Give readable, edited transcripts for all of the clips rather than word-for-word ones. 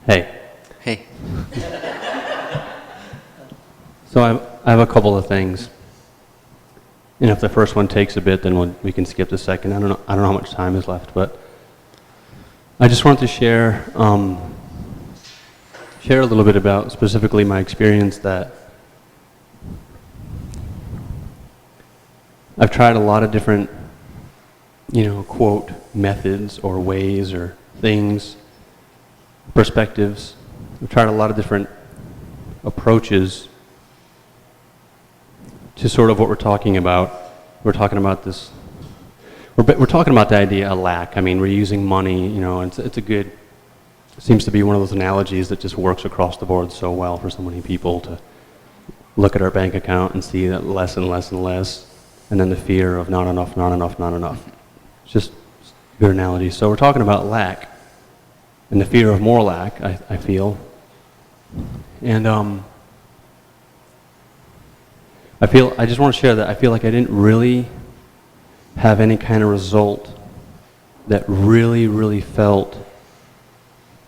Hey. Hey. So I have a couple of things. And if the first one takes a bit, then we can skip the second. I don't know how much time is left, but I just wanted to share a little bit about specifically my experience that I've tried a lot of different, quote, methods or ways or things, perspectives. I've tried a lot of different approaches to sort of what we're talking about. We're talking about this, we're talking about the idea of lack. I mean, we're using money, it's a good, seems to be one of those analogies that just works across the board so well for so many people to look at our bank account and see that less and less and less, and then the fear of not enough, not enough, not enough. It's just a good analogy. So we're talking about lack and the fear of more lack, I feel. And I just want to share that I feel like I didn't really have any kind of result that really, really felt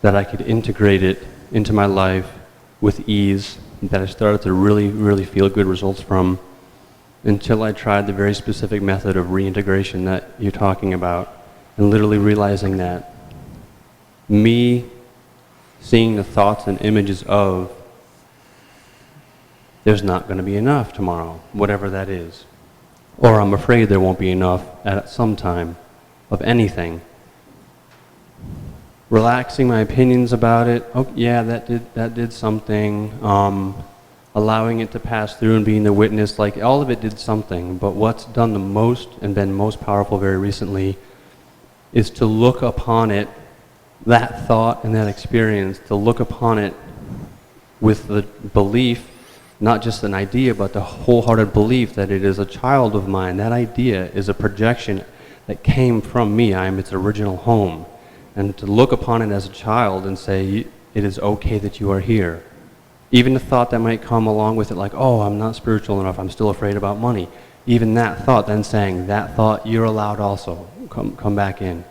that I could integrate it into my life with ease, that I started to really, really feel good results from until I tried the very specific method of reintegration that you're talking about, and literally realizing that me seeing the thoughts and images of there's not going to be enough tomorrow, whatever that is. Or I'm afraid there won't be enough at some time of anything. Relaxing my opinions about it, oh yeah, that did something. Allowing it to pass through and being the witness, like all of it did something, but what's done the most and been most powerful very recently is to look upon it, that thought and that experience, to look upon it with the belief, not just an idea, but the wholehearted belief that it is a child of mine. That idea is a projection that came from me. I am its original home. And to look upon it as a child and say, it is okay that you are here. Even the thought that might come along with it, like, oh, I'm not spiritual enough, I'm still afraid about money. Even that thought, then saying, that thought, you're allowed also. Come back in.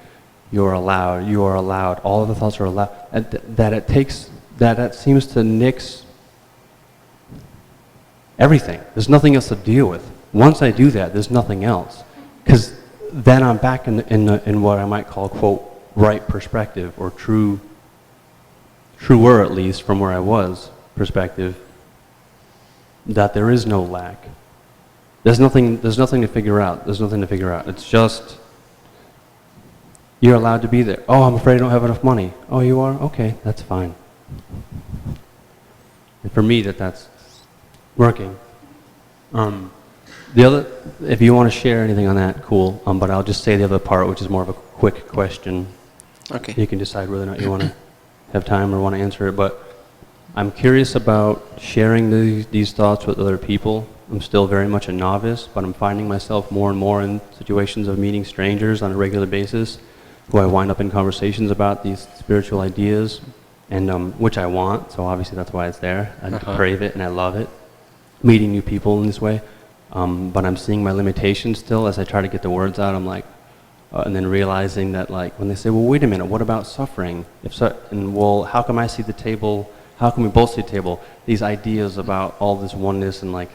You're allowed, you are allowed. All of the thoughts are allowed. That seems to nix everything. There's nothing else to deal with. Once I do that, there's nothing else. Because then I'm back in what I might call, quote, right perspective, or truer at least from where I was perspective, that there is no lack. There's nothing to figure out. There's nothing to figure out. It's just, you're allowed to be there. Oh, I'm afraid I don't have enough money. Oh, you are? Okay, that's fine. And for me, that's working. The other, if you want to share anything on that, cool. But I'll just say the other part, which is more of a quick question. Okay. You can decide whether or not you want to have time or want to answer it. But I'm curious about sharing these thoughts with other people. I'm still very much a novice, but I'm finding myself more and more in situations of meeting strangers on a regular basis, who I wind up in conversations about these spiritual ideas, and which I want. So obviously that's why it's there. I crave it and I love it. Meeting new people in this way. But I'm seeing my limitations still as I try to get the words out. I'm like, and then realizing that, like, when they say, well, wait a minute, what about suffering? Well, how come I see the table? How can we both see the table? These ideas about all this oneness, and like,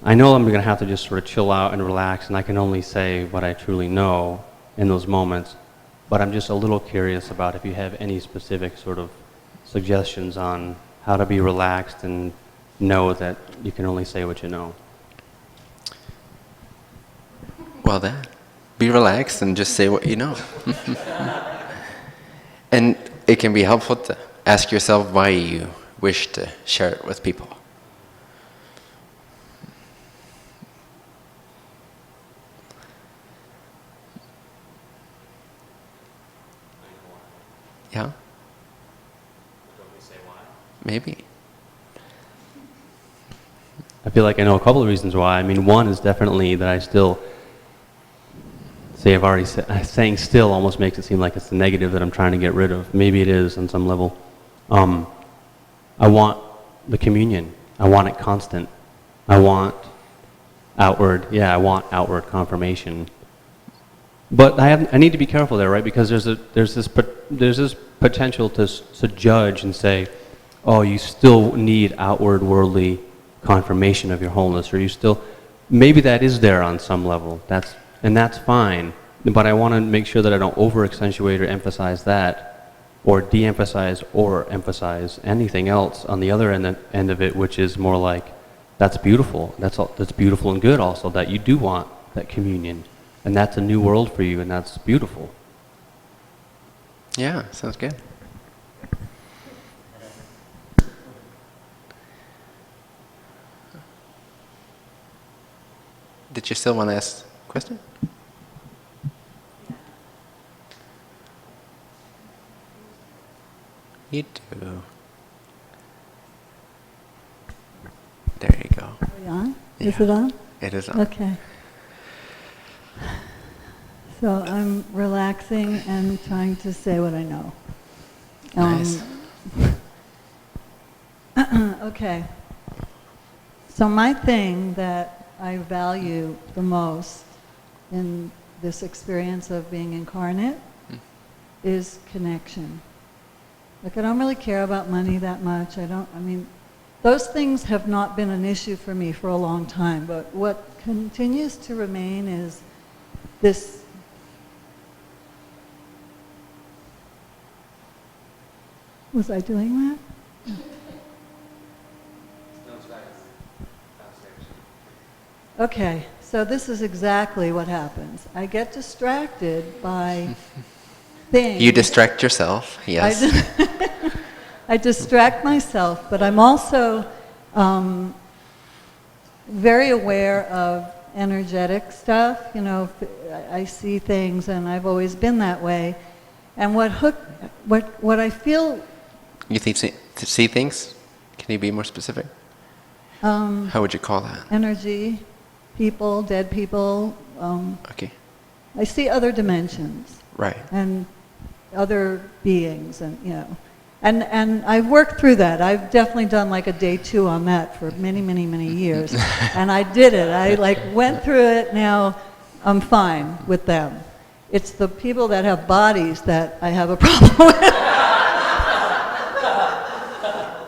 I know I'm going to have to just sort of chill out and relax, and I can only say what I truly know in those moments. But I'm just a little curious about if you have any specific sort of suggestions on how to be relaxed and know that you can only say what you know. Well, be relaxed and just say what you know. And it can be helpful to ask yourself why you wish to share it with people. Yeah? Don't we say why? Maybe. I feel like I know a couple of reasons why. I mean, one is definitely that I still say, I've already said, saying still almost makes it seem like it's the negative that I'm trying to get rid of. Maybe it is on some level. I want the communion. I want it constant. I want outward confirmation. But I need to be careful there, right? Because there's this potential to judge and say, oh, you still need outward worldly confirmation of your wholeness, or you still, maybe that is there on some level, and that's fine, but I want to make sure that I don't over-accentuate or emphasize that, or de-emphasize or emphasize anything else on the other end of it, which is more like, that's beautiful, that's beautiful and good also, that you do want that communion, and that's a new world for you, and that's beautiful. Yeah, sounds good. Did you still want to ask a question? You do. There you go. Are we on? Yeah. Is it on? It is on. Okay. So I'm relaxing and trying to say what I know. Nice. Okay. So my thing that I value the most in this experience of being incarnate is connection. Like, I don't really care about money that much. I mean, those things have not been an issue for me for a long time, but what continues to remain is this Was I doing that? Okay, so this is exactly what happens. I get distracted by things. You distract yourself, yes. I distract myself, but I'm also very aware of energetic stuff. You know, I see things, and I've always been that way. And what I feel. You think to see things? Can you be more specific? How would you call that? Energy, people, dead people. Okay. I see other dimensions. Right. And other beings, and you know, and I've worked through that. I've definitely done like a day 2 on that for many, many, many years, and I did it. I like went through it. Now I'm fine with them. It's the people that have bodies that I have a problem with.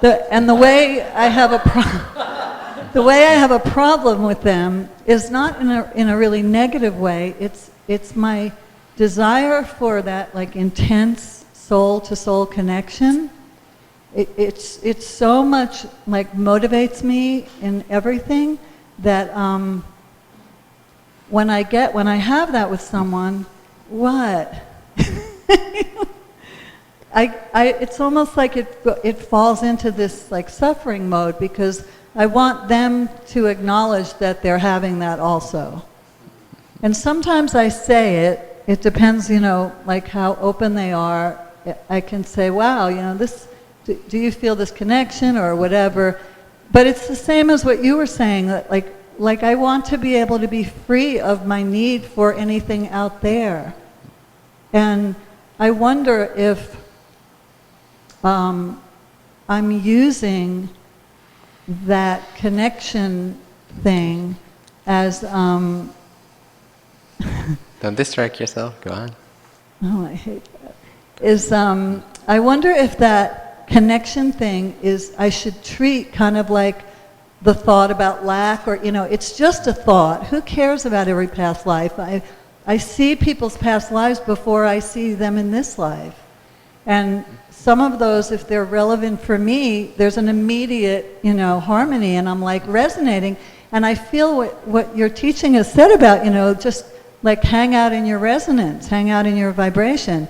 The way I have a problem with them is not in a really negative way. It's my desire for that like intense soul-to-soul connection. It's so much like motivates me in everything that when I have that with someone, what? It's almost like it falls into this like suffering mode, because I want them to acknowledge that they're having that also. And sometimes I say it. It depends, you know, like how open they are. I can say, wow, you know, this. Do you feel this connection or whatever? But it's the same as what you were saying. That like I want to be able to be free of my need for anything out there. And I wonder if I'm using that connection thing as Don't distract yourself. Go on. oh, I hate that. I wonder if that connection thing is, I should treat kind of like the thought about lack, or, you know, it's just a thought. Who cares about every past life? I see people's past lives before I see them in this life. And some of those, if they're relevant for me, there's an immediate, you know, harmony, and I'm like resonating. And I feel what your teaching has said about, you know, just like hang out in your resonance, hang out in your vibration,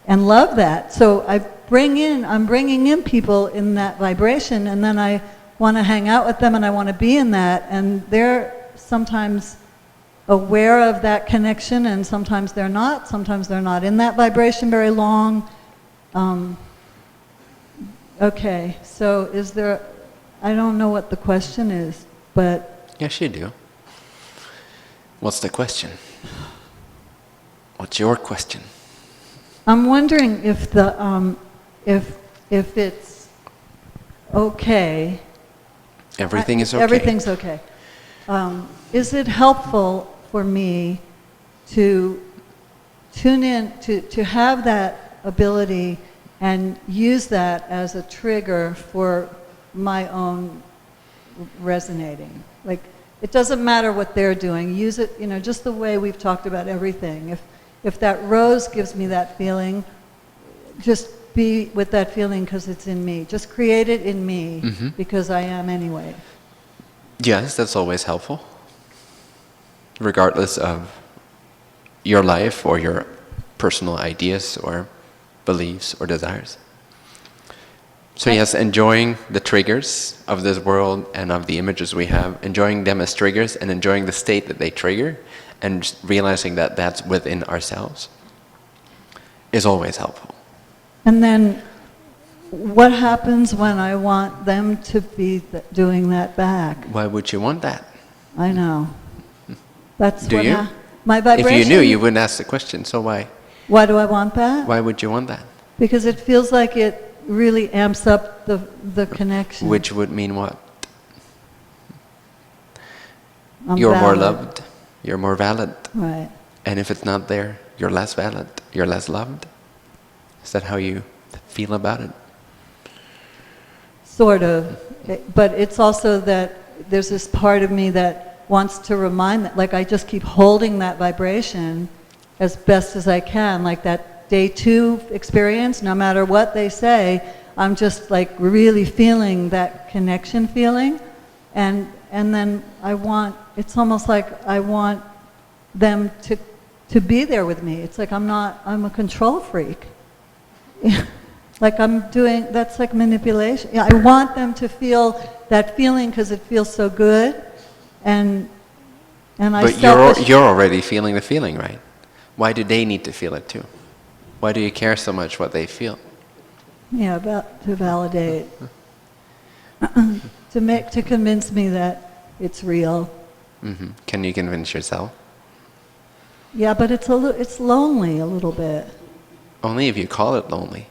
and love that. So I'm bringing in people in that vibration, and then I want to hang out with them, and I want to be in that, and they're sometimes aware of that connection, and sometimes they're not. Sometimes they're not in that vibration very long. Okay, so is there, I don't know what the question is, but... Yes, you do. What's the question? What's your question? I'm wondering if if it's okay. Everything is okay. Everything's okay. Is it helpful for me to tune in, to have that ability and use that as a trigger for my own resonating. Like, it doesn't matter what they're doing. Use it, just the way we've talked about everything. If that rose gives me that feeling, just be with that feeling because it's in me. Just create it in me because I am anyway. Yes, that's always helpful, regardless of your life or your personal ideas or beliefs or desires. So yes, enjoying the triggers of this world and of the images we have, enjoying them as triggers and enjoying the state that they trigger, and just realizing that that's within ourselves is always helpful. And then what happens when I want them to be doing that back? Why would you want that? I know. That's Do what you? My vibration. If you knew, you wouldn't ask the question, so why? Why do I want that? Why would you want that? Because it feels like it really amps up the connection. Which would mean what? I'm You're more valid. loved, you're more valid. Right. And if it's not there, you're less valid, you're less loved. Is that how you feel about it? Sort of. But it's also that there's this part of me that wants to remind that, like I just keep holding that vibration as best as I can, like that day 2 experience, no matter what they say, I'm just like really feeling that connection feeling. And then it's almost like I want them to be there with me. It's like I'm a control freak. Like that's like manipulation. Yeah, I want them to feel that feeling because it feels so good. And But you're already feeling the feeling, right? Why do they need to feel it too? Why do you care so much what they feel? Yeah, to validate. to convince me that it's real. Can you convince yourself? Yeah, but it's lonely a little bit. Only if you call it lonely.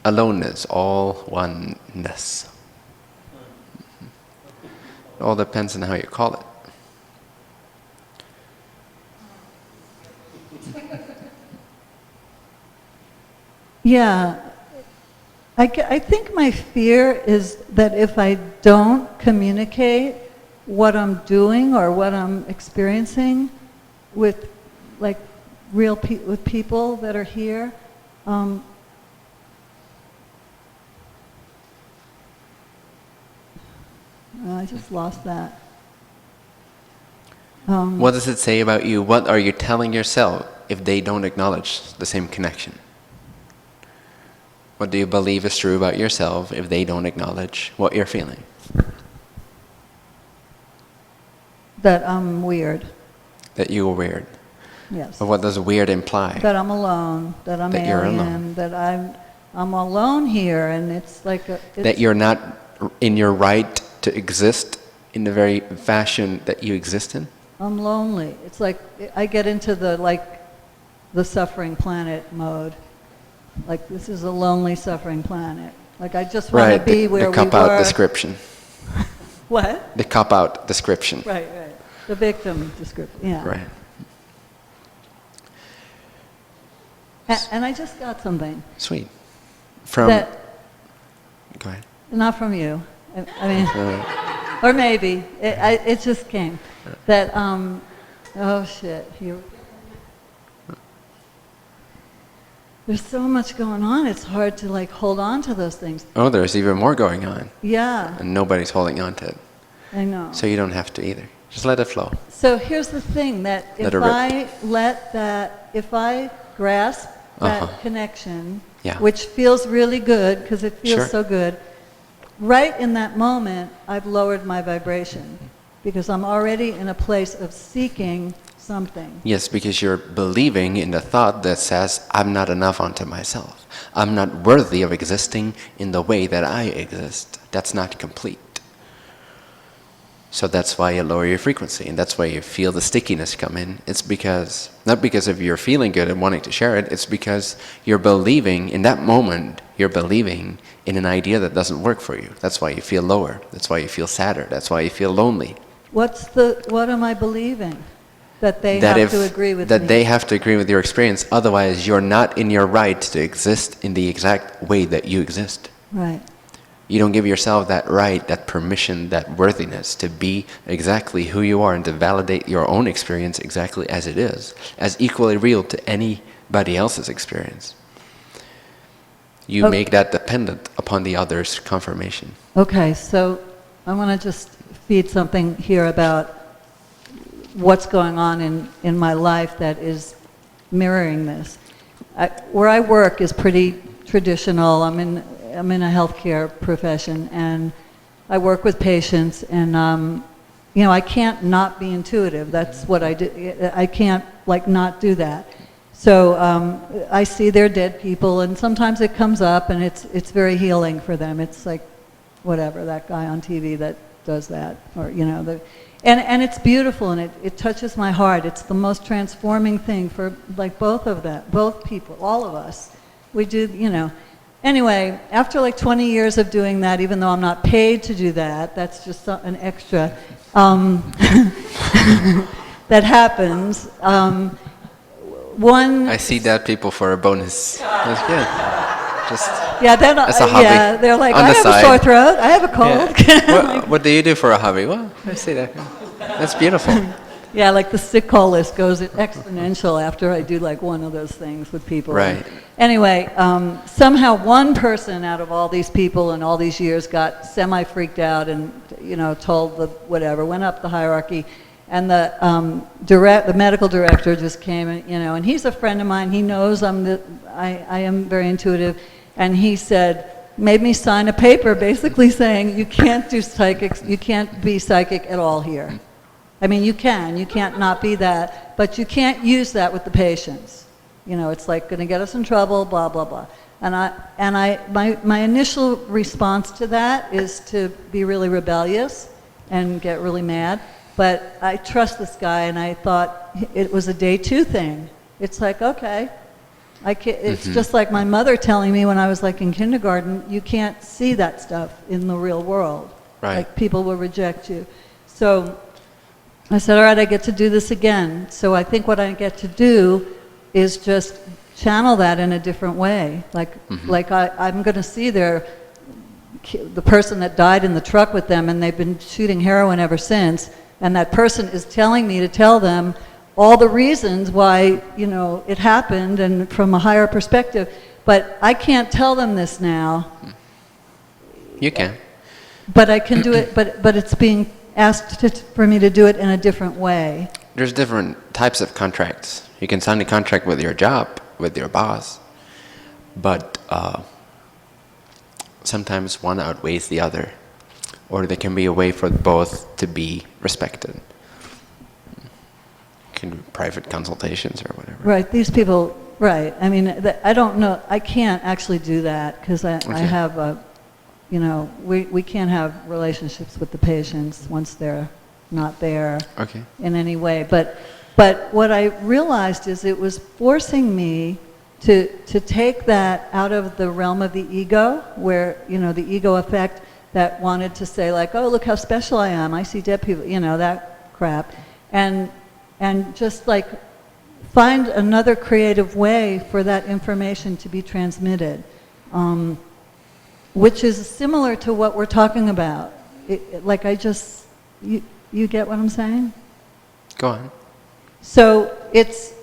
Aloneness, all oneness. It all depends on how you call it. Yeah. I think my fear is that if I don't communicate what I'm doing or what I'm experiencing with like with people that are here, I just lost that. What does it say about you? What are you telling yourself if they don't acknowledge the same connection? What do you believe is true about yourself if they don't acknowledge what you're feeling? That I'm weird. That you are weird. Yes. But what does weird imply? That I'm alone. That I'm That you're alien. alone. That I'm alone here, and it's like That you're not in your right to exist in the very fashion that you exist in? I'm lonely. It's like I get into the suffering planet mode. Like this is a lonely suffering planet. Like I just want to be where we were. The cop-out description. What? The cop-out description. Right. The victim description. Yeah. Right. And I just got something. Sweet. Go ahead. Not from you. I mean, or maybe it just came. That oh shit. There's so much going on. It's hard to like hold on to those things. Oh, there's even more going on. Yeah. And nobody's holding on to it. I know. So you don't have to either. Just let it flow. So here's the thing, that if I grasp that connection, which feels really good because it feels so good, right in that moment, I've lowered my vibration because I'm already in a place of seeking something. Yes, because you're believing in the thought that says, I'm not enough unto myself. I'm not worthy of existing in the way that I exist. That's not complete. So that's why you lower your frequency, and that's why you feel the stickiness come in. It's because, not because of you're feeling good and wanting to share it, it's because you're believing, in that moment, you're believing in an idea that doesn't work for you. That's why you feel lower. That's why you feel sadder. That's why you feel lonely. What am I believing? That they have to agree with that me. they have to agree with your experience. Otherwise, you're not in your right to exist in the exact way that you exist. Right. You don't give yourself that right, that permission, that worthiness to be exactly who you are and to validate your own experience exactly as it is, as equally real to anybody else's experience. You Okay. make that dependent upon the other's confirmation. Okay, so I want to just feed something here about what's going on in my life that is mirroring this. Where I work is pretty traditional. I'm in a healthcare profession, and I work with patients, and you know, I can't not be intuitive. That's what I do. I can't like not do that. So I see their dead people, and sometimes it comes up, and it's very healing for them. It's like whatever, that guy on TV that does that, or you know, and it's beautiful, and it touches my heart. It's the most transforming thing for like both of them, both people, all of us. We do, you know. Anyway, after like 20 years of doing that, even though I'm not paid to do that, that's just an extra that happens. I see dead people for a bonus. That's good. Just yeah, then as a hobby. Yeah, they're like, On I the have side. a sore throat, I have a cold. Yeah. What do you do for a hobby? Well, I see that. That's beautiful. Yeah, like the sick call list goes exponential after I do like one of those things with people. Right. Anyway, somehow one person out of all these people in all these years got semi-freaked out and, you know, told the whatever, went up the hierarchy. And the medical director just came, and, you know, and he's a friend of mine. He knows I am very intuitive. And he said, made me sign a paper basically saying, you can't do psychics, you can't be psychic at all here. I mean, you can't not be that, but you can't use that with the patients. You know, it's like going to get us in trouble, blah, blah, blah. And my initial response to that is to be really rebellious and get really mad. But I trust this guy, and I thought it was a day two thing. It's like, okay. It's just like my mother telling me when I was like in kindergarten, you can't see that stuff in the real world. Right. Like people will reject you. So I said, all right, I get to do this again. So I think what I get to do is just channel that in a different way. Like I'm going to see the person that died in the truck with them, and they've been shooting heroin ever since. And that person is telling me to tell them all the reasons why, you know, it happened and from a higher perspective. But I can't tell them this now. You can. But I can do it, but it's being asked for me to do it in a different way. There's different types of contracts. You can sign a contract with your job, with your boss, but sometimes one outweighs the other, or there can be a way for both to be respected. You can do private consultations or whatever. Right, these people, right. I mean, I don't know, I can't actually do that because I have a, you know, we can't have relationships with the patients once they're not there in any way. But what I realized is it was forcing me to take that out of the realm of the ego, where, you know, the ego effect that wanted to say like, oh, look how special I am, I see dead people, you know, that crap. And just like find another creative way for that information to be transmitted. Which is similar to what we're talking about. Like you get what I'm saying? Go on. So it's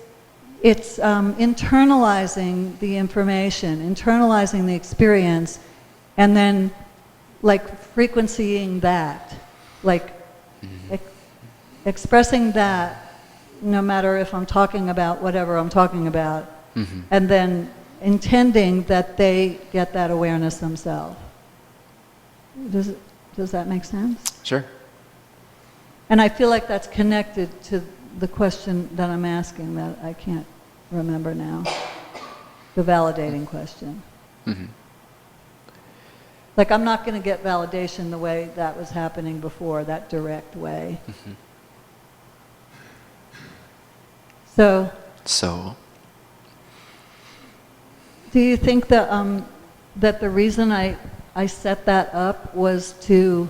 internalizing the information, internalizing the experience, and then like frequencying that, like expressing that no matter if I'm talking about whatever I'm talking about, and then intending that they get that awareness themselves. Does that make sense? Sure. And I feel like that's connected to the question that I'm asking that I can't remember now. The validating question. Like I'm not going to get validation the way that was happening before, that direct way. So. Do you think that that the reason I set that up was to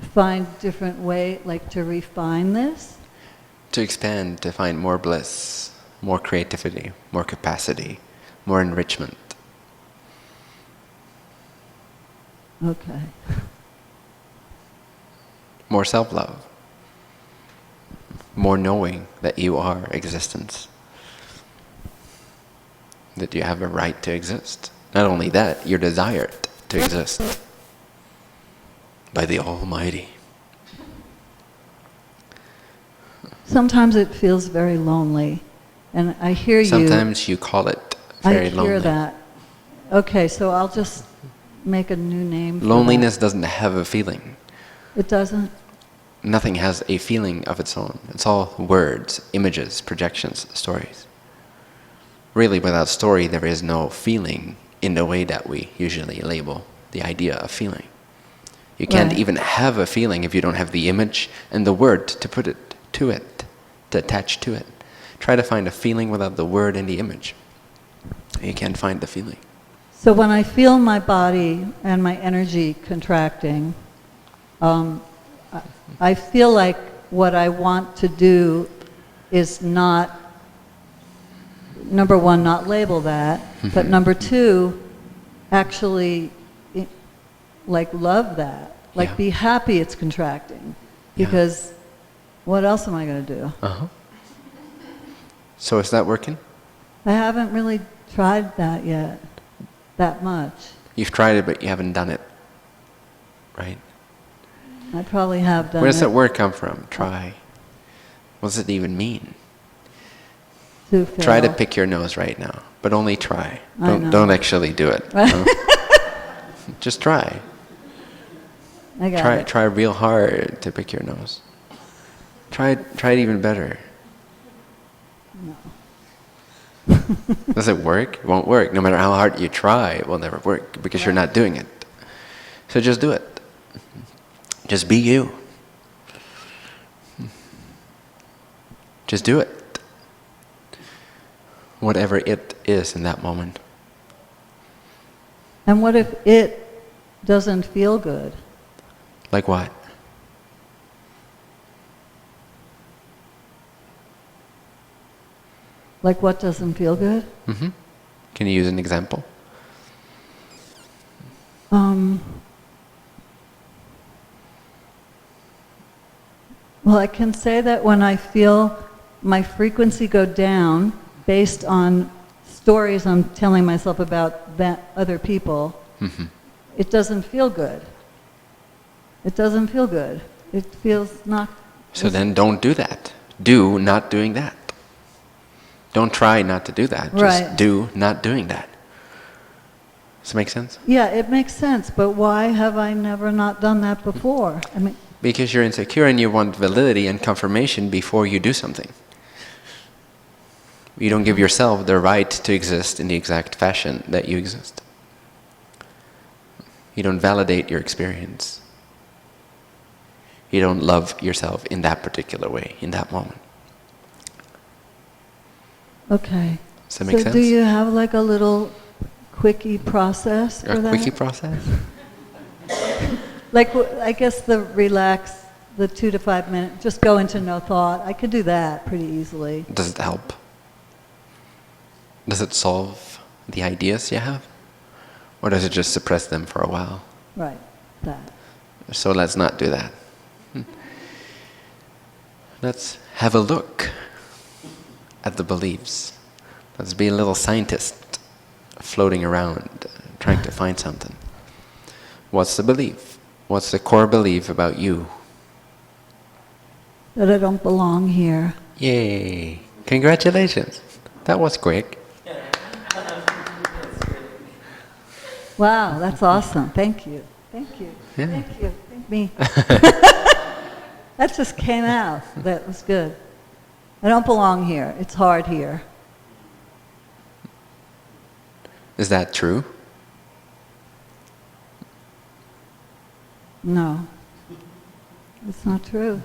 find different way, like to refine this? To expand, to find more bliss, more creativity, more capacity, more enrichment. Okay. More self-love. More knowing that you are existence. That you have a right to exist. Not only that, you're desired to exist by the Almighty. Sometimes it feels very lonely, and I hear you. Sometimes you call it very lonely. I hear that. Okay, so I'll just make a new name for Loneliness doesn't have a feeling. It doesn't? Nothing has a feeling of its own. It's all words, images, projections, stories. Really, without story, there is no feeling in the way that we usually label the idea of feeling. You can't even have a feeling if you don't have the image and the word to put it to it, to attach to it. Try to find a feeling without the word and the image. You can't find the feeling. So when I feel my body and my energy contracting, I feel like what I want to do is not, number one, not label that, but number two, actually like love that, like be happy it's contracting, because what else am I going to do? So is that working? I haven't really tried that yet, that much. You've tried it, but you haven't done it, right? I probably have done it. Where does that word come from? Try. What does it even mean? To fail. Try to pick your nose right now, but only try. Don't actually do it. No? Just try. I got it. Try real hard to pick your nose. Try it even better. No. Does it work? It won't work. No matter how hard you try, it will never work because you're not doing it. So just do it. Just be you. Just do it. Whatever it is in that moment. And what if it doesn't feel good? Like what? Like what doesn't feel good? Can you use an example? Well, I can say that when I feel my frequency go down based on stories I'm telling myself about that other people, it doesn't feel good. It doesn't feel good. It feels not... So then don't do that. Do not doing that. Don't try not to do that. Just do not doing that. Does that make sense? Yeah, it makes sense, but why have I never not done that before? I mean, because you're insecure and you want validity and confirmation before you do something. You don't give yourself the right to exist in the exact fashion that you exist. You don't validate your experience. You don't love yourself in that particular way, in that moment. okay. Does that make sense? So do you have like a little quickie process for that? A quickie process? Like, I guess the relax, the 2 to 5 minute, just go into no thought. I could do that pretty easily. Does it help? Does it solve the ideas you have? Or does it just suppress them for a while? Right, that. So let's not do that. Let's have a look at the beliefs. Let's be a little scientist floating around, trying to find something. What's the belief? What's the core belief about you? That I don't belong here. Yay! Congratulations! That was quick. Wow, that's awesome. Thank you. Thank you. Yeah. Thank you. Thank me. That just came out. That was good. I don't belong here. It's hard here. Is that true? No. It's not true.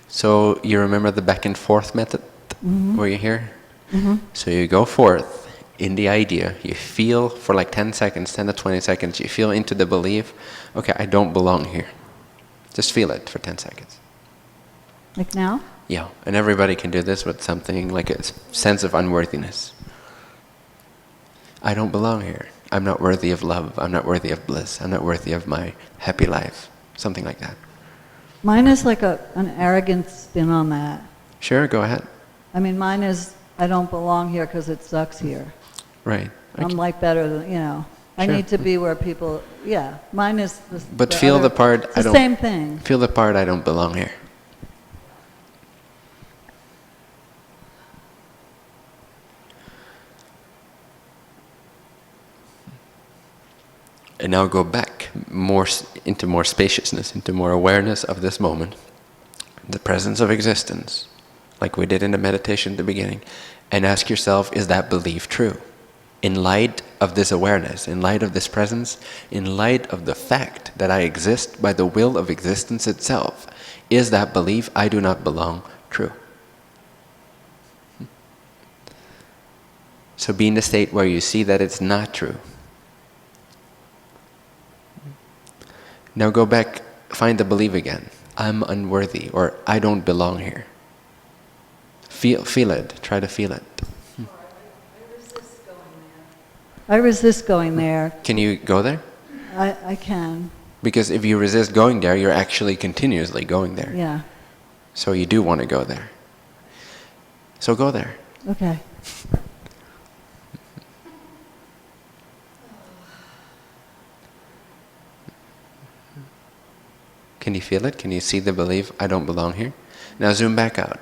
So you remember the back and forth method? Were you here? So you go forth in the idea, you feel for like 10 seconds, 10 to 20 seconds, you feel into the belief, okay, I don't belong here. Just feel it for 10 seconds. Like now? Yeah, and everybody can do this with something like a sense of unworthiness. I don't belong here. I'm not worthy of love. I'm not worthy of bliss. I'm not worthy of my happy life. Something like that. Mine is like an arrogant spin on that. Sure, go ahead. I mean, mine is, I don't belong here because it sucks here. Right. I'm like better than, you know. I Sure. need to be where people, yeah. Mine is the But feel the part, it's the same thing. Feel the part, I don't belong here. And now go back into more spaciousness, into more awareness of this moment, the presence of existence, like we did in the meditation at the beginning, and ask yourself, is that belief true? In light of this awareness, in light of this presence, in light of the fact that I exist by the will of existence itself, is that belief, I do not belong, true? So be in the state where you see that it's not true. Now go back, find the belief again. I'm unworthy, or I don't belong here. Feel it, try to feel it. I resist going there. Can you go there? I can. Because if you resist going there, you're actually continuously going there. Yeah. So you do want to go there. So go there. Okay. Can you feel it? Can you see the belief, I don't belong here? Now zoom back out.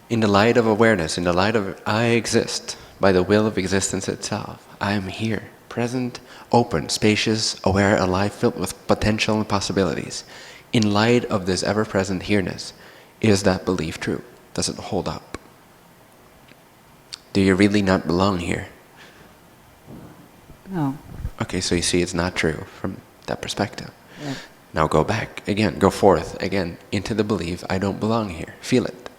In the light of awareness, in the light of I exist by the will of existence itself, I am here, present, open, spacious, aware, alive, filled with potential and possibilities. In light of this ever-present here-ness, is that belief true? Does it hold up? Do you really not belong here? No. Okay, so you see it's not true from that perspective. Yeah. Now go back again, go forth again into the belief, I don't belong here. Feel it.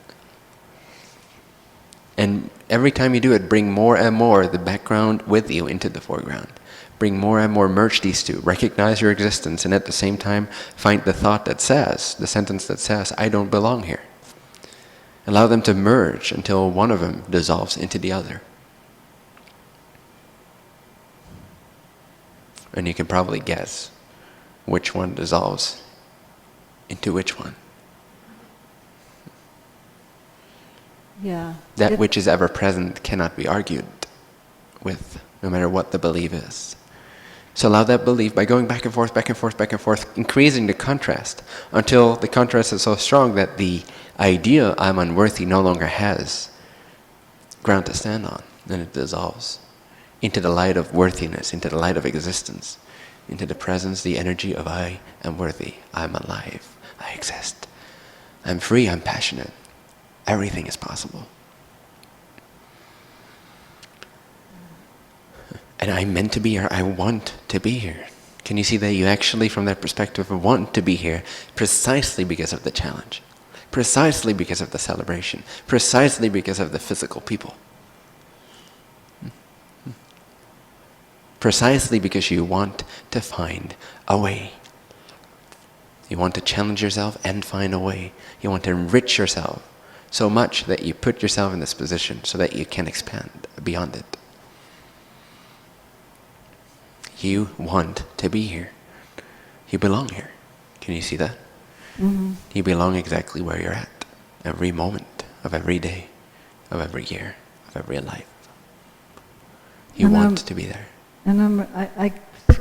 And every time you do it, bring more and more the background with you into the foreground. Bring more and more, merge these two. Recognize your existence, and at the same time, find the thought that says, the sentence that says, I don't belong here. Allow them to merge until one of them dissolves into the other. And you can probably guess which one dissolves into which one. Yeah. That which is ever present cannot be argued with, no matter what the belief is. So allow that belief by going back and forth, back and forth, back and forth, increasing the contrast until the contrast is so strong that the idea I'm unworthy no longer has ground to stand on, and it dissolves into the light of worthiness, into the light of existence, into the presence, the energy of I am worthy, I'm alive, I exist, I'm free, I'm passionate, everything is possible. And I'm meant to be here, I want to be here. Can you see that you actually, from that perspective, want to be here precisely because of the challenge, precisely because of the celebration, precisely because of the physical people? Precisely because you want to find a way. You want to challenge yourself and find a way. You want to enrich yourself so much that you put yourself in this position so that you can expand beyond it. You want to be here. You belong here. Can you see that? Mm-hmm. You belong exactly where you're at, every moment of every day, of every year, of every life. You want to be there. And I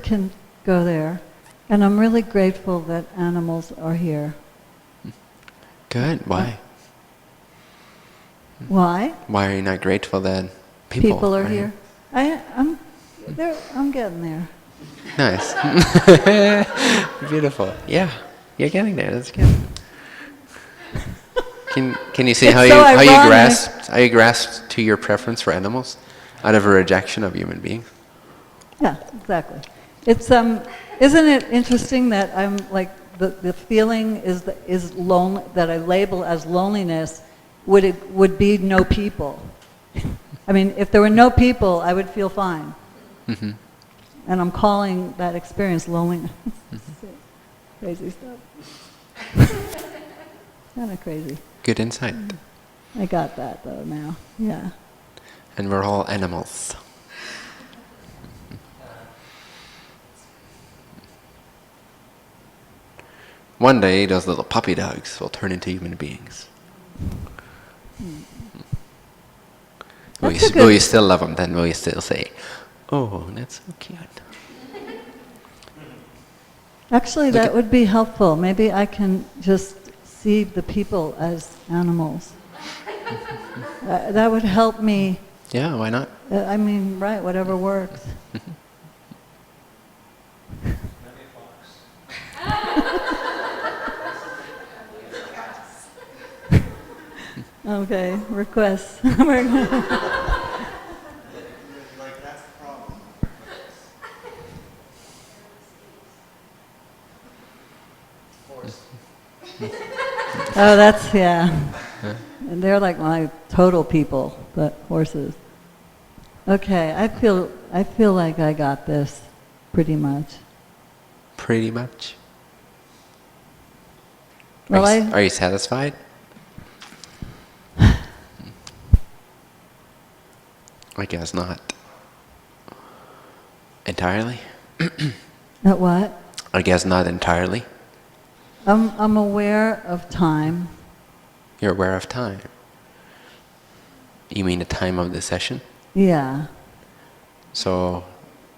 can go there. And I'm really grateful that animals are here. Good. Why? Why? Why are you not grateful that people are here? I'm getting there. Nice. Beautiful. Yeah, you're getting there. That's good. Can you see It's how so you grasp to your preference for animals out of a rejection of human beings? Yeah, exactly. It's isn't it interesting that I'm like the feeling is lonely, that I label as loneliness would be no people. I mean, if there were no people, I would feel fine. Mm-hmm. And I'm calling that experience loneliness. Crazy stuff. Kind of crazy. Good insight. I got that though now. Yeah. And we're all animals. One day, those little puppy dogs will turn into human beings. Will you still love them? Then will you still say, "Oh, that's so cute"? Actually, that would be helpful. Maybe I can just see the people as animals. That would help me. Yeah, why not? I mean, right, whatever works. Okay, requests. Oh, that's, yeah. And they're like my total people, but horses. Okay, I feel like I got this pretty much. Pretty much. Well, Are you satisfied? I guess not. Entirely? At what? I guess not entirely. I'm aware of time. You're aware of time. You mean the time of the session? Yeah. So,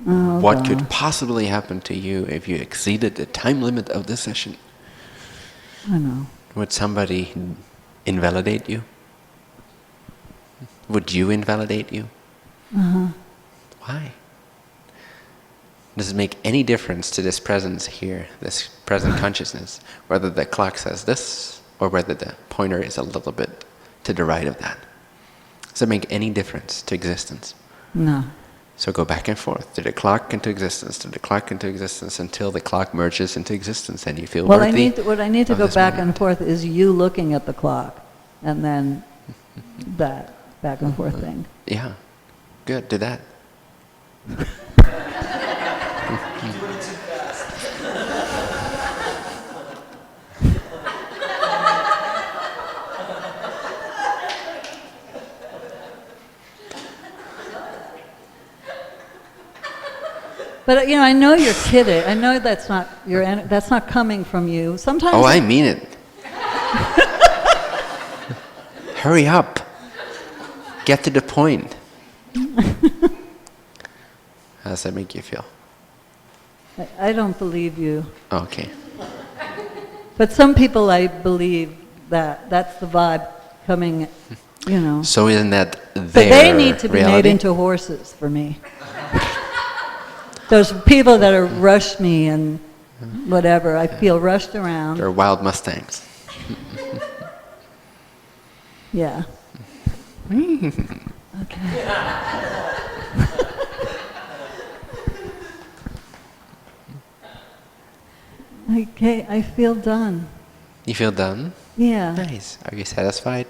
Oh, what gosh. could possibly happen to you if you exceeded the time limit of the session? I know. Would somebody invalidate you? Would you invalidate you? Uh-huh. Why? Does it make any difference to this presence here, this present consciousness, whether the clock says this or whether the pointer is a little bit to the right of that? Does it make any difference to existence? No. So go back and forth, to the clock into existence, to the clock into existence, until the clock merges into existence and you feel Well, worthy. what I need to of go this back moment. and forth is you looking at the clock, and then that back and forth thing. Yeah, good, do that. But I know you're kidding. I know that's not coming from you. Sometimes. Oh, I mean it. Hurry up. Get to the point. How does that make you feel? I don't believe you. Okay. But some people, I believe that's the vibe coming. So isn't that So their they need to be made reality? into horses for me. Those people that are rush me and whatever, I feel rushed around. They're wild Mustangs. Yeah. Okay. Okay, I feel done. You feel done? Yeah. Nice. Are you satisfied?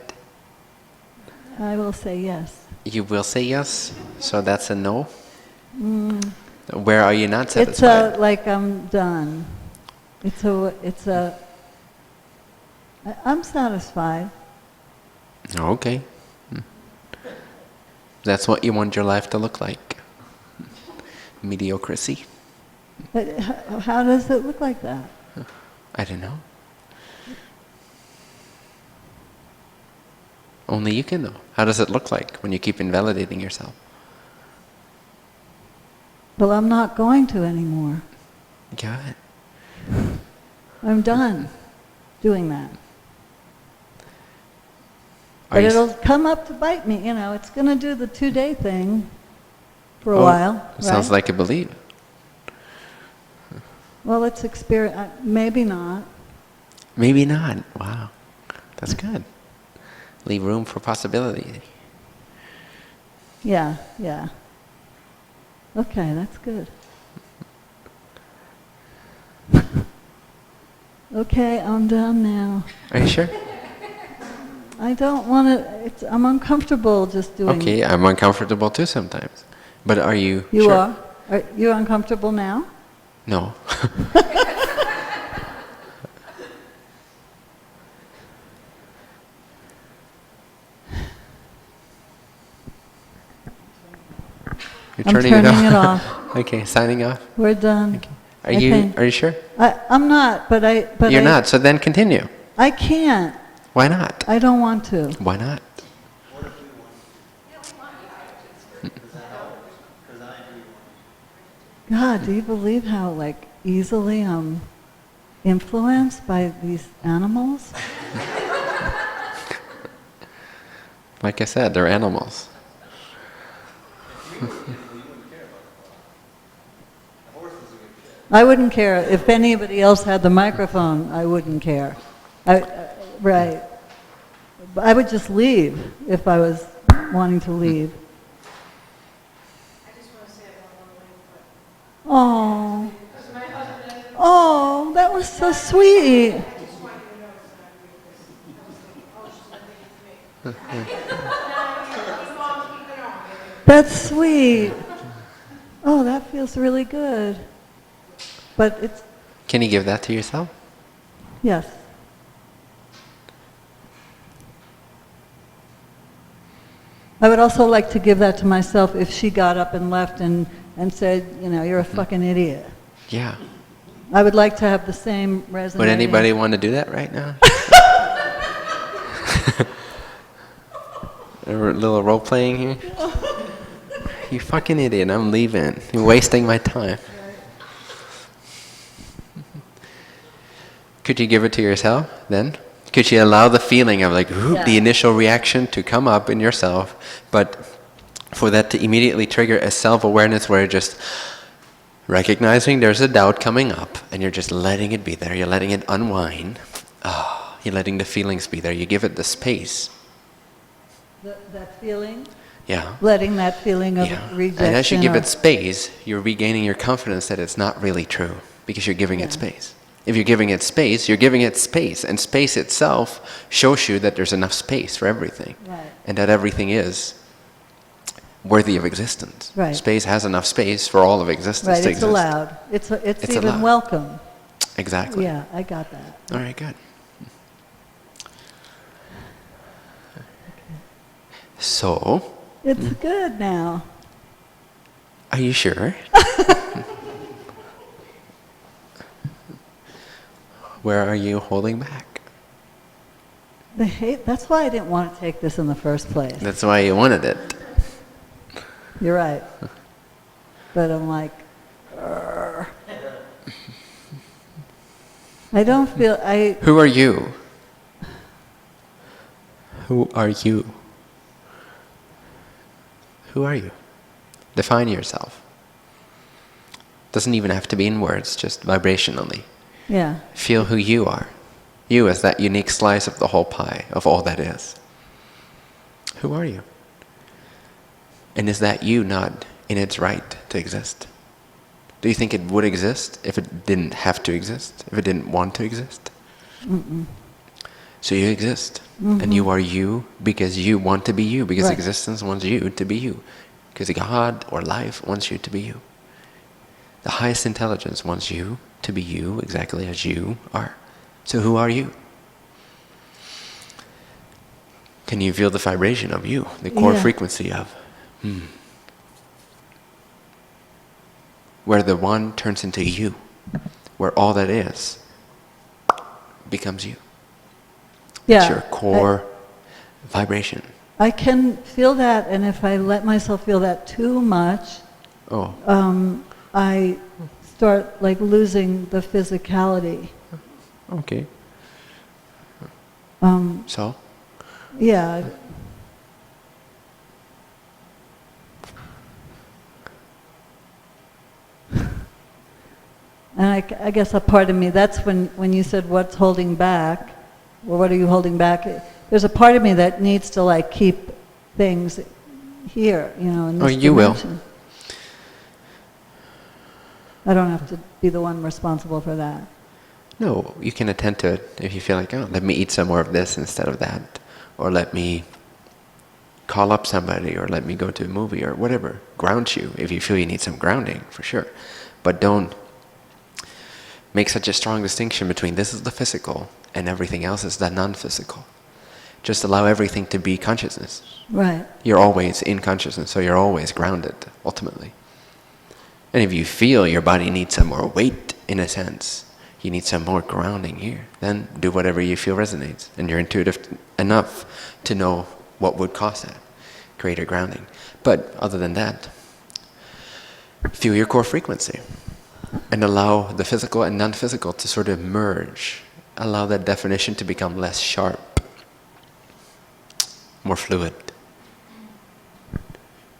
I will say yes. You will say yes? So that's a no? Where are you not satisfied? It's like I'm done. I'm satisfied. Okay. That's what you want your life to look like. Mediocrity. But how does it look like that? I don't know. Only you can know. How does it look like when you keep invalidating yourself? Well, I'm not going to anymore. Good. I'm done doing that. Are But you it'll come up to bite me, it's going to do the 2-day thing for a while. Sounds right? like a belief. Well, it's experience. Maybe not. Maybe not. Wow. That's good. Leave room for possibility. Yeah. Okay, that's good. Okay, I'm done now. Are you sure? I don't want to. I'm uncomfortable just doing. Okay, I'm uncomfortable too sometimes. But are you You sure? are? Are you uncomfortable now? No. You're I'm turning it off. Okay, signing off. We're done. Okay. I Are you sure? I'm not, but You're not, so then continue. I can't. Why not? I don't want to. Why not? God, do you believe how like easily I'm influenced by these animals? Like I said, they're animals. I wouldn't care. If anybody else had the microphone, I wouldn't care. Right. But I would just leave if I was wanting to leave. I just want to say I don't want to leave, Oh. but Oh, that was so sweet. I just want you to notice that I'm doing this. I was thinking, oh, she's going to think it's me. Now, keep on keeping on. That's sweet. Oh, that feels really good. But it's, Can you give that to yourself? yes. I would also like to give that to myself if she got up and left and said, you know, you're a fucking idiot. Yeah. I would like to have the same resonating. Would anybody want to do that right now? A little role playing here? You fucking idiot, I'm leaving. You're wasting my time. Could you give it to yourself then? Could you allow the feeling of like, the initial reaction to come up in yourself, but for that to immediately trigger a self-awareness where you're just recognizing there's a doubt coming up and you're just letting it be there, you're letting it unwind, you're letting the feelings be there, you give it the space. That feeling? Yeah. Letting that feeling of Yeah. rejection. And as you give or- it space, you're regaining your confidence that it's not really true because you're giving it space. If you're giving it space, you're giving it space, and space itself shows you that there's enough space for everything, Right. and that everything is worthy of existence. Right. Space has enough space for all of existence Right, to it's exist. allowed. It's even allowed. welcome. Exactly. Yeah, I got that. All right, good. So, It's good now. are you sure? Where are you holding back? The hate, that's why I didn't want to take this in the first place. That's why you wanted it. You're right. But I'm like, "Urgh." I don't feel, Who are you? Who are you? Who are you? Define yourself. Doesn't even have to be in words, just vibrationally. yeah. Feel who you are. You as that unique slice of the whole pie, of all that is. Who are you? And is that you not in its right to exist? Do you think it would exist if it didn't have to exist? If it didn't want to exist? Mm-mm. So you exist. And you are you because you want to be you, because Right. existence wants you to be you. Because God or life wants you to be you. The highest intelligence wants you to be you exactly as you are. So who are you? Can you feel the vibration of you, the core Yeah. frequency of where the one turns into you, where all that is becomes you. Yeah. It's your core vibration. I can feel that, and if I let myself feel that too much, Oh, I start like losing the physicality. okay. So? Yeah. And I guess a part of me, that's when you said what's holding back, or what are you holding back, there's a part of me that needs to like keep things here, you know, in this Oh, you will. dimension. I don't have to be the one responsible for that. No, you can attend to it if you feel like, oh, let me eat some more of this instead of that. Or let me call up somebody or let me go to a movie or whatever grounds you if you feel you need some grounding, for sure. But don't make such a strong distinction between this is the physical and everything else is the non-physical. Just allow everything to be consciousness. Right. You're always in consciousness, so you're always grounded, ultimately. And if you feel your body needs some more weight, in a sense, you need some more grounding here, then do whatever you feel resonates. And you're intuitive enough to know what would cause that, greater grounding. But other than that, feel your core frequency and allow the physical and non-physical to sort of merge. Allow that definition to become less sharp, more fluid.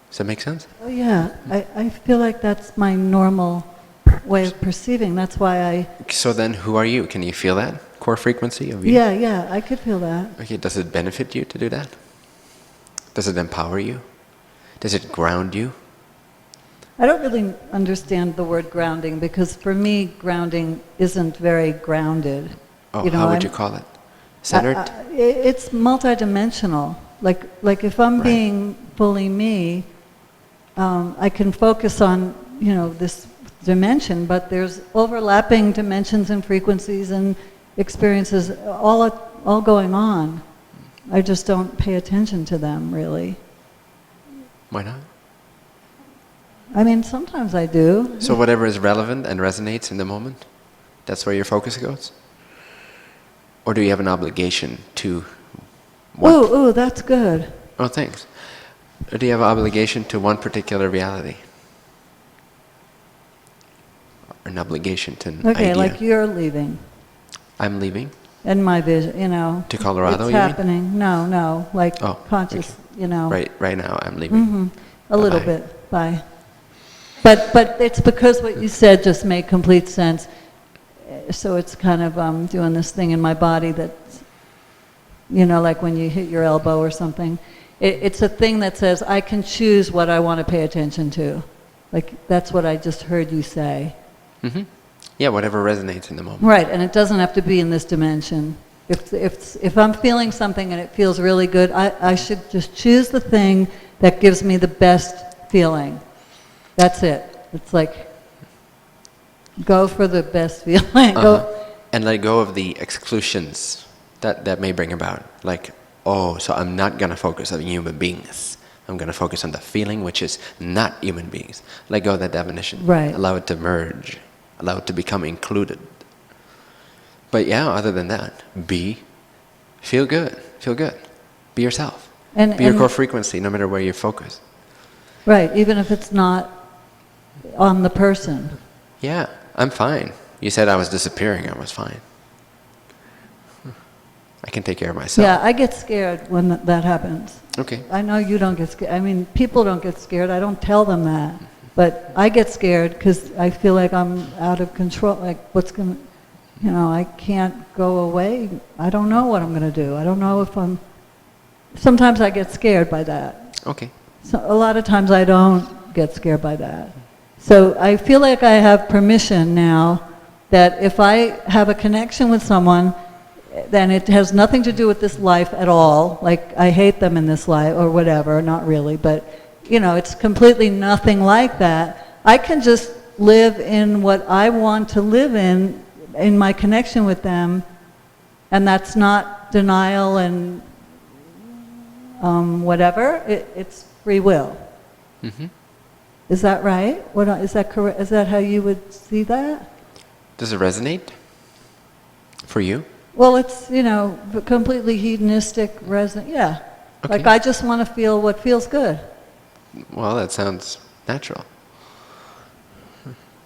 Does that make sense? Oh yeah, I feel like that's my normal way of perceiving. That's why I... So then who are you? Can you feel that core frequency of you? Yeah, I could feel that. Okay, does it benefit you to do that? Does it empower you? Does it ground you? I don't really understand the word grounding because for me, grounding isn't very grounded. Oh, how would you call it? Centered? It's multidimensional. Like if I'm being fully me, I can focus on, this dimension, but there's overlapping dimensions and frequencies and experiences all going on. I just don't pay attention to them, really. Why not? I mean, sometimes I do. So whatever is relevant and resonates in the moment, that's where your focus goes? Or do you have an obligation to... Ooh, that's good. Oh, thanks. Or do you have an obligation to one particular reality? Or an obligation to an Okay, idea? like you're leaving. I'm leaving? In my vision, To Colorado, it's you mean? happening. No, like Oh, conscious, okay. Right now I'm leaving. A little Bye-bye. bit, bye. But it's because what you said just made complete sense. So it's kind of doing this thing in my body that's, like when you hit your elbow or something. It's a thing that says, I can choose what I want to pay attention to. Like, that's what I just heard you say. Mm-hmm. Yeah, whatever resonates in the moment. Right, and it doesn't have to be in this dimension. If I'm feeling something and it feels really good, I should just choose the thing that gives me the best feeling. That's it. It's like, go for the best feeling. And let go of the exclusions that may bring about. Like, so I'm not going to focus on human beings. I'm going to focus on the feeling, which is not human beings. Let go of that definition. Right. Allow it to merge. Allow it to become included. But yeah, other than that, feel good. Feel good. Be yourself. Be your core frequency, no matter where you focus. Right, even if it's not on the person. Yeah, I'm fine. You said I was disappearing, I was fine. I can take care of myself. Yeah, I get scared when that happens. Okay. I know you don't get scared. I mean, people don't get scared. I don't tell them that. But I get scared because I feel like I'm out of control. Like, what's going to, I can't go away. I don't know what I'm going to do. I don't know if I'm... Sometimes I get scared by that. Okay. So a lot of times I don't get scared by that. So I feel like I have permission now that if I have a connection with someone, then it has nothing to do with this life at all. Like, I hate them in this life or whatever, not really, but, it's completely nothing like that. I can just live in what I want to live in my connection with them, and that's not denial and whatever. It's free will. Mm-hmm. Is that right? Is that correct? Is that how you would see that? Does it resonate for you? Well, it's, completely hedonistic, yeah. Okay. Like, I just want to feel what feels good. Well, that sounds natural.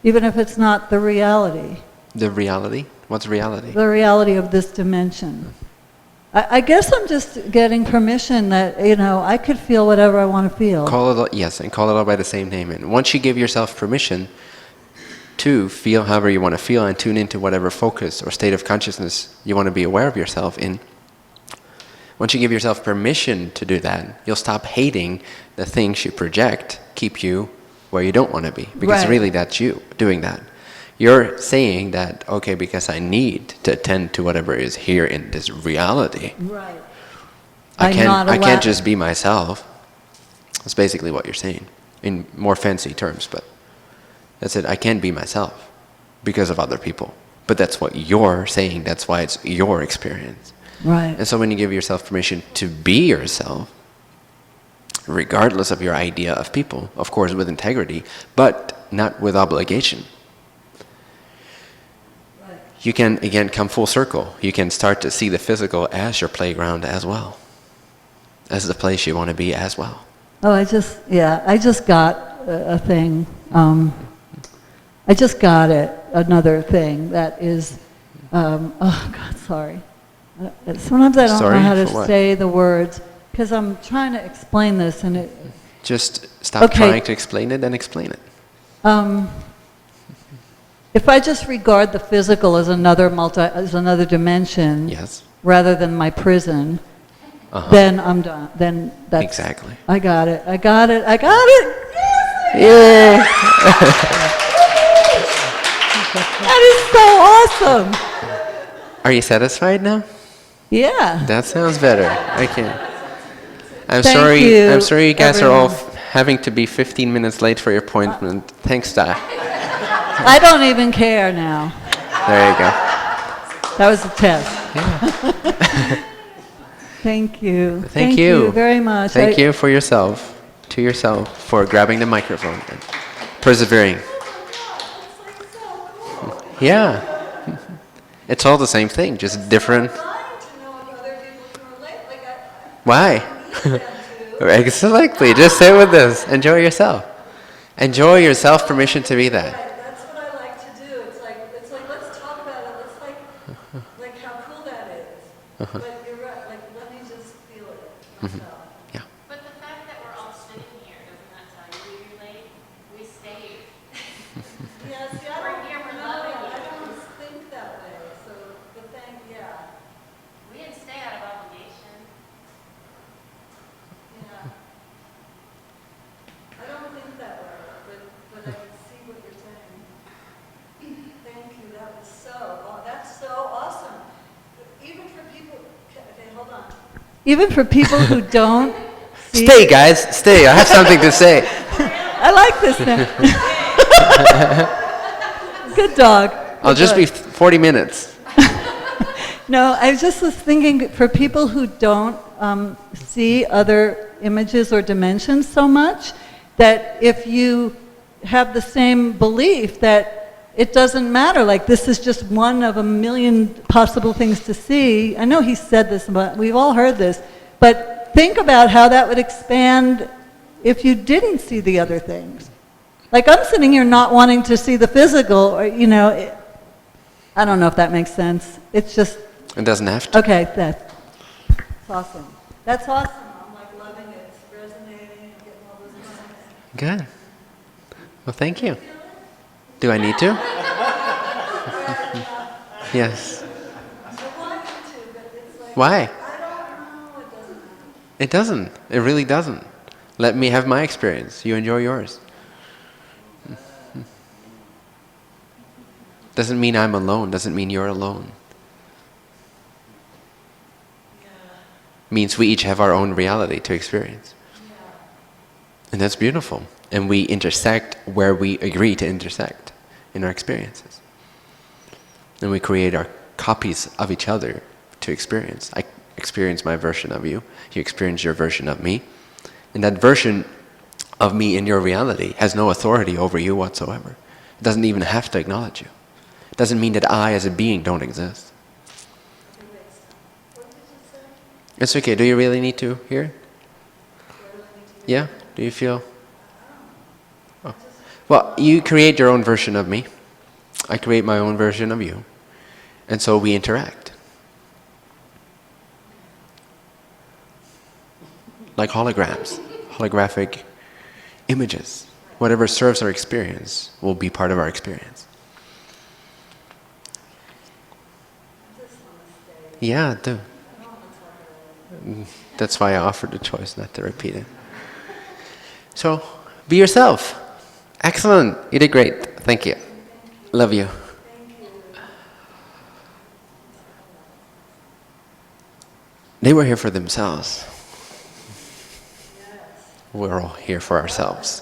Even if it's not the reality. The reality? What's reality? The reality of this dimension. I guess I'm just getting permission that, I could feel whatever I want to feel. Yes, and call it all by the same name. And once you give yourself permission to feel however you want to feel and tune into whatever focus or state of consciousness you want to be aware of yourself in, once you give yourself permission to do that, you'll stop hating the things you project keep you where you don't want to be. Because Right. really that's you doing that. You're saying that, okay, because I need to attend to whatever is here in this reality. Right. I not can't allow- just be myself. That's basically what you're saying, in more fancy terms, but that's it. I can't be myself because of other people. But that's what you're saying. That's why it's your experience. Right. And so when you give yourself permission to be yourself, regardless of your idea of people, of course with integrity, but not with obligation, you can again come full circle. You can start to see the physical as your playground as well, as the place you want to be as well. Oh, I just got a thing. I just got another thing that is, oh God, sorry. Sometimes I don't Sorry know how to for what? say the words, because I'm trying to explain this and it, Just stop trying to explain it and explain it. if I just regard the physical as another dimension, Yes. rather than my prison, then I'm done. Then that's... Exactly. I got it. Yes! Yeah. That is so awesome. Are you satisfied now? Yeah. That sounds better. Okay. I'm Thank sorry. you, I'm sorry you guys are all everyone. having to be 15 minutes late for your appointment. Thanks, Di. I don't even care now. There you go. That was a test. Yeah. Thank you. Thank you very much. Thank you for yourself, to yourself, for grabbing the microphone and persevering. Yeah. It's all the same thing, just different. Why? Exactly. Just sit with this. Enjoy yourself. Enjoy your self-permission to be that. That's what I like to do. It's like let's talk about it. Let's like how cool that is. But you're right. Like let me just feel it myself. Yeah. But the fact that we're all sitting here, doesn't that tell you you're late? We stayed. Yes, yeah, We're here, we're loving you. I don't think that way. So the thing, yeah. We didn't stay out of obligation. Yeah. I don't think that way, but I can see what you're saying. Thank you. That's so awesome. Even for people, okay, hold on. Even for people who don't see. Stay, guys. Stay. I have something to say. I like this thing. Good dog. I'll just be 40 minutes. No, I just was thinking for people who don't see other images or dimensions so much, that if you have the same belief that it doesn't matter, like this is just one of a million possible things to see. I know he said this, but we've all heard this, but think about how that would expand if you didn't see the other things. Like I'm sitting here not wanting to see the physical, or I don't know if that makes sense. It's just, It doesn't have to. okay, that's awesome. That's awesome. I'm like loving it. It's resonating and getting all those comments. Good. Well, thank you. Do I need to? Yes. I want you to, but it's like, Why? I don't know, it doesn't matter. It doesn't. It really doesn't. Let me have my experience. You enjoy yours. Doesn't mean I'm alone. Doesn't mean you're alone. Means we each have our own reality to experience. And that's beautiful. And we intersect where we agree to intersect in our experiences. And we create our copies of each other to experience. I experience my version of you. You experience your version of me. And that version of me in your reality has no authority over you whatsoever. It doesn't even have to acknowledge you. It doesn't mean that I as a being don't exist. It's okay. Do you really need to hear? Yeah? Do you feel? Oh. Well, you create your own version of me. I create my own version of you. And so we interact. Like holograms, holographic images. Whatever serves our experience will be part of our experience. Yeah, do. That's why I offered the choice not to repeat it. So, be yourself. Excellent. You did great. Thank you. Love you. They were here for themselves. We're all here for ourselves.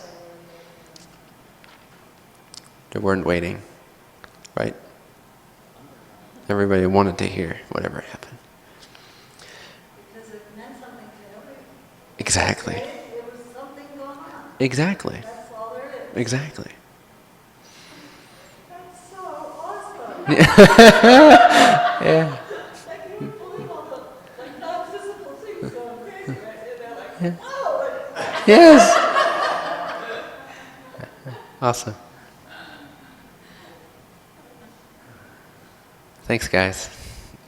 They weren't waiting, right? Everybody wanted to hear whatever happened. Because it meant something to everyone. Exactly. It was something going on. Exactly. That's all there is. Exactly. That's so awesome. Yeah. I can't believe all the like non-physical things going crazy right now. They're like, whoa! Yes. Awesome. Thanks, guys.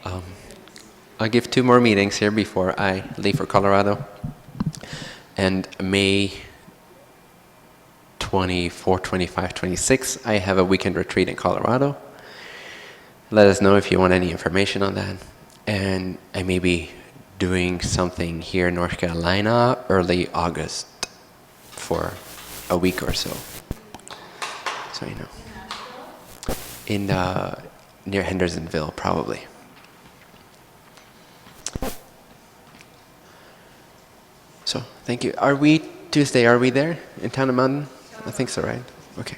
I'll give 2 more meetings here before I leave for Colorado. And May 24, 25, 26, I have a weekend retreat in Colorado. Let us know if you want any information on that. And I may be doing something here in North Carolina early August for a week or so. So you know. In near Hendersonville, probably. So thank you. Are we Tuesday? Are we there in Town and Mountain? I think so, right? Okay.